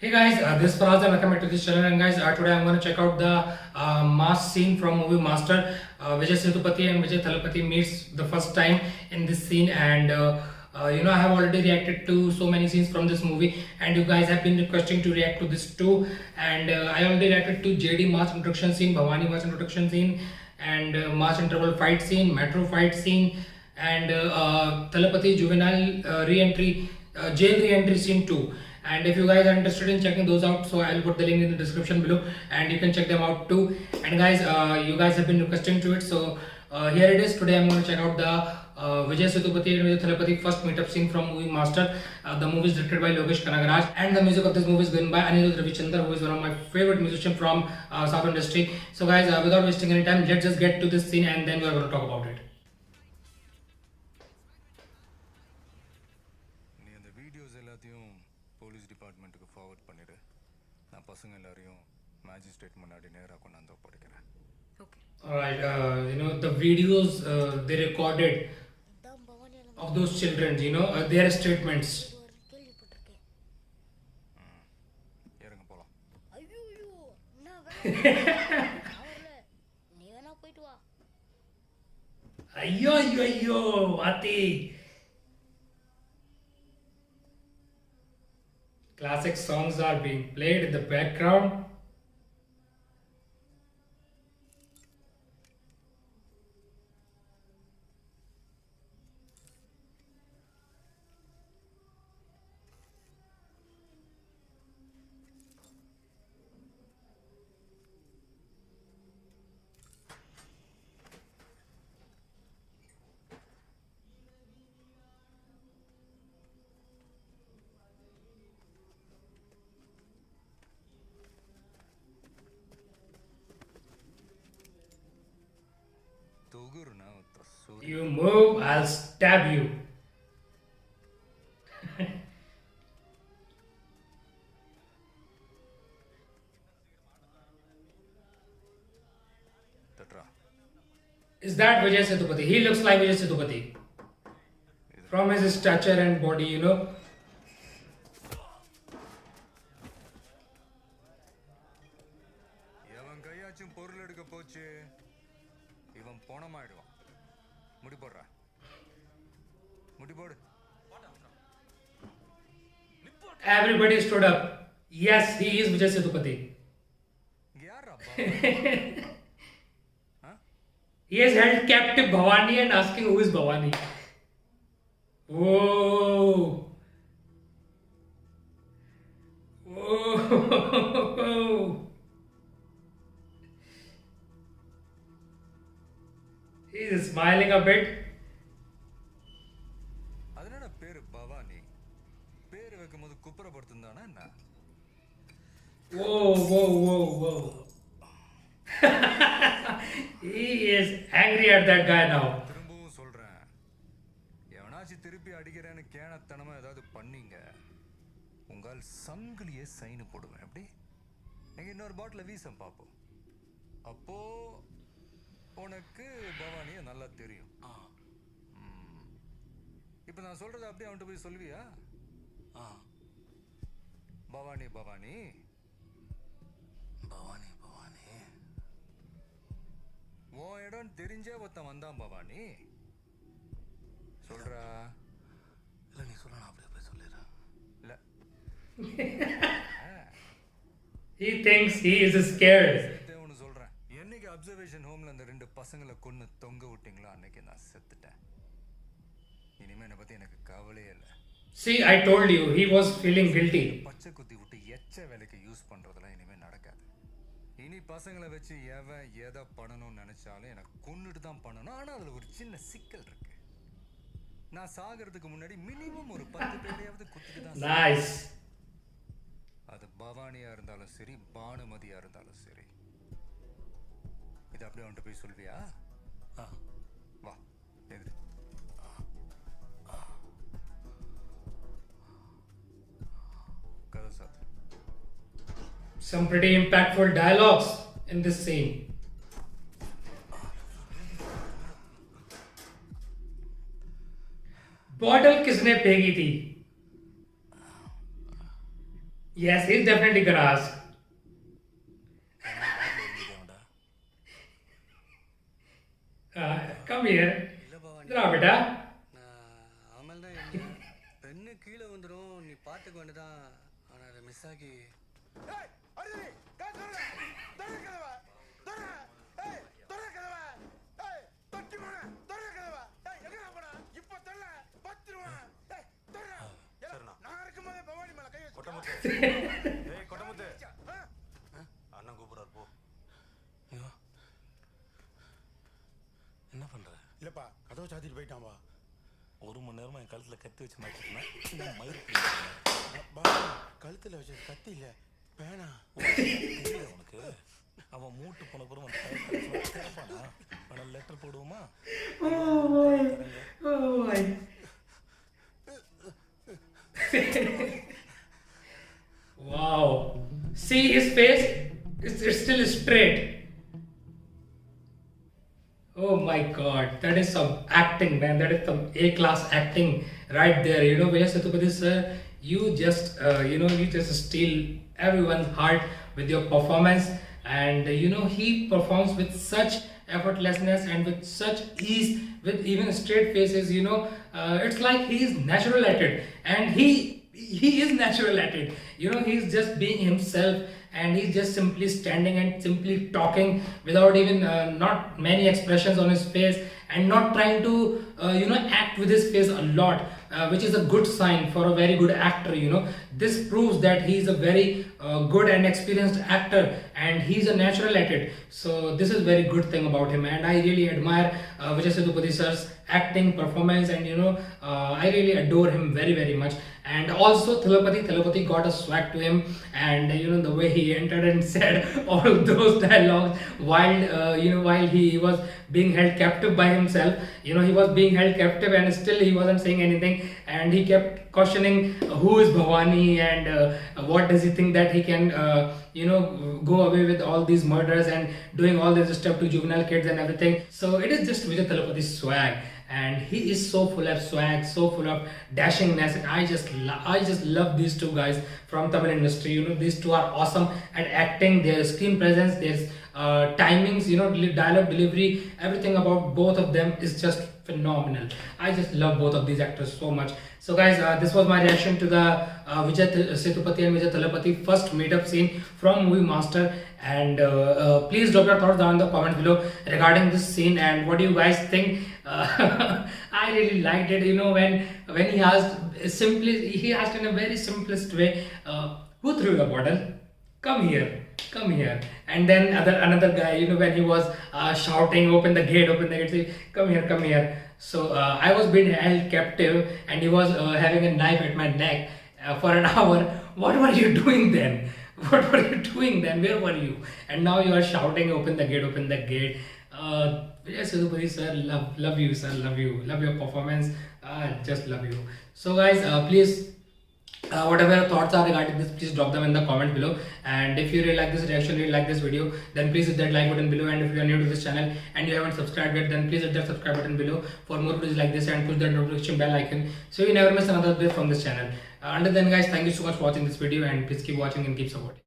Hey guys, this is Faraz and welcome back to this channel. And guys, today I'm going to check out the mass scene from movie Master. Vijay Sethupathi and Vijay Thalapathy meets the first time in this scene, and I have already reacted to so many scenes from this movie, and you guys have been requesting to react to this too. And I already reacted to JD mass introduction scene, Bhavani mass introduction scene, and mass interval fight scene, metro fight scene, and Thalapathy juvenile re-entry, jail re-entry scene too. And if you guys are interested in checking those out, so I'll put the link in the description below and you can check them out too. And guys, you guys have been requesting to it, so here it is. Today I'm going to check out the Vijay Sethupathi and Vijay Thalapathy first meetup scene from movie Master. The movie is directed by Lokesh Kanagaraj, and the music of this movie is given by Anirudh Ravichandar, who is one of my favorite musicians from South industry. So guys, without wasting any time, let's just get to this scene and then we are going to talk about it. நீ அந்த videos எல்லாத்தையும் police டிபார்ட்மெண்ட்டுக்கு forward பண்ணிடு. நான் பசங்க எல்லாரையும் magistrate முன்னாடி நேராக கொண்டாந்து ஒப்படைக்கிறேன். Okay. Alright, the videos they recorded of those children, their statements. இறங்க போகலாம். Ayyo, ayyo, ayyo, Ati. Classic songs are being played in the background. தொகுறுனா ஒருத்தர் You move, I'll stab you. தட்ரா. Is that Vijay Sethupathi? He looks like Vijay Sethupathi. From his stature and body. எவன் கையாச்சும் பொருள் எடுக்க போச்சு இவன் போனமாயிடுவான். முடி போடுறா. முடி போடு. Everybody stood up. Yes, he is Vijay Sethupathi. இங்க யாரா He has held captive Bhavani and asking who is Bhavani. Whoa. Whoa. He is smiling a bit. அதனோட பேரு பவானி. பேரு வைக்கும்போது குப்புறப்படுத்துந்தானா என்ன? Whoa, whoa, whoa, whoa. He is angry at that guy now. திரும்பவும் சொல்றேன், எவனாச்சும் திருப்பி அடிக்கிறேன்னு கேணத்தனமா ஏதாவது பண்ணீங்க, உங்கள் சங்கிலியே சைனு போடுவேன். எப்படி நீங்க இன்னொரு பாட்டில் வீசம் பார்ப்போம். அப்போ உனக்கு பவானியை நல்லா தெரியும். இப்போ நான் சொல்றதை அப்படியே அவன்கிட்ட போய் சொல்லுவியா? பவானி பவானி பவானி பவானி உன் இடம் தெரிஞ்சே ஒருத்தன் வந்தான் பவானி. சொல்றா. இல்லை நீ சொல்ல, நான் அப்படியே போய் சொல்லிடுறேன். இல்லை He thinks he is scared. ஒன்று சொல்கிறேன். என்னைக்கு அப்சர்வேஷன் ஹோமில் அந்த 2 பசங்களை கொன்று தொங்க விட்டீங்களோ அன்னைக்கு நான் செத்துட்டேன். இனிமேல் என்னை பற்றி எனக்கு கவலையே இல்லை. See, I told you, he was feeling guilty. பச்சை குத்தி விட்டு எச்ச வேலைக்கு யூஸ் பண்ணுறதெல்லாம் இனிமேல் நடக்காது. இனி பசங்களை வச்சு எவன் எதை பண்ணணும்னு நினச்சாலும் எனக்கு கொன்னுட்டு தான் பண்ணணும். ஆனால் அதில் ஒரு சின்ன சிக்கல் இருக்கு. நான் சாகிறதுக்கு முன்னாடி மினிமம் ஒரு 10 பேரையாவது குத்திட்டு தான். Nice. அது பவானியா இருந்தாலும் சரி, பானுமதியா இருந்தாலும் சரி. இது அப்படியே அவன்கிட்ட போய் சொல்வியா? வா எது கதை சாத்து. Some pretty impactful dialogues in this scene. Bottle किसने फेंकी थी? Yes, he's definitely gonna ask. Come here. இல்ல பவானி Jala beta. நான் அவன் தான் இருந்தேன் பெண்ணு கீழே வந்துடும் நீ பார்த்துக்க வேண்டியதான் ஆனால் அதை மிஸ் ஆகி அண்ணன் கூப்பிடுறாரு போ. ஐயோ என்ன பண்ற இல்லப்பா கதவை சாத்திட்டு போயிட்டான்பா. ஒரு மணி நேரமா என் கழுத்துல கத்தி வச்சு மாட்டிருந்தேன். மயிர் பா கழுத்துல வச்சது கத்தி இல்ல பேனா. தெரியல உனக்கு. அவன் மூட்டு போன பிறகு கேட்பானா? அவன் லெட்டர் போடுவோமா? Oh boy. Oh boy. Wow. See his face? It's still straight. Oh my god, that is some acting, man. That is some A-class acting right there. You know, Vijay Sethupathi sir, you just steal everyone's heart with your performance, and he performs with such effortlessness and with such ease, with even straight faces. It's like he is natural at it, and he is natural at it. He's just being himself, and he's just simply standing and simply talking without even not many expressions on his face, and not trying to act with his face a lot, which is a good sign for a very good actor. This proves that he is a very good and experienced actor, and he's a natural at it. So this is very good thing about him, and I really admire Vijay Sethupathi sir's acting performance, and I really adore him very very much. And also Thalapathy got a swag to him, and the way he entered and said all those dialogues while he was being held captive by himself. He was being held captive, and still he wasn't saying anything, and he kept questioning who is Bhavani, and what does he think that he can go away with all these murders and doing all this stuff to juvenile kids and everything. So it is just Vijay Thalapathi's swag, and he is so full of swag, so full of dashingness, and I just love these two guys from Tamil industry. These two are awesome at acting. Their screen presence, their timings, dialogue delivery, everything about both of them is just phenomenal. I just love both of these actors so much. So guys, this was my reaction to the Vijay Sethupathi and Vijay Thalapathy first meetup scene from movie Master, and please drop your thoughts down in the comments below regarding this scene, and what do you guys think? I really liked it. When he asked in a very simplest way, who threw the bottle? Come here. And then another guy, when he was shouting, open the gate, say, come here. So I was being held captive, and he was having a knife at my neck for an hour. What were you doing then? Where were you? And now you are shouting, open the gate. Vijay Sethupathi sir, love you sir, love your performance, just love you. So guys, please, whatever your thoughts are regarding this, please drop them in the comment below. And if you really like this reaction, really like this video, then please hit that like button below. And if you are new to this channel and you haven't subscribed yet, then please hit that subscribe button below for more videos like this, and push that notification bell icon so you never miss another update from this channel. Until then guys, thank you so much for watching this video, and please keep watching and keep supporting.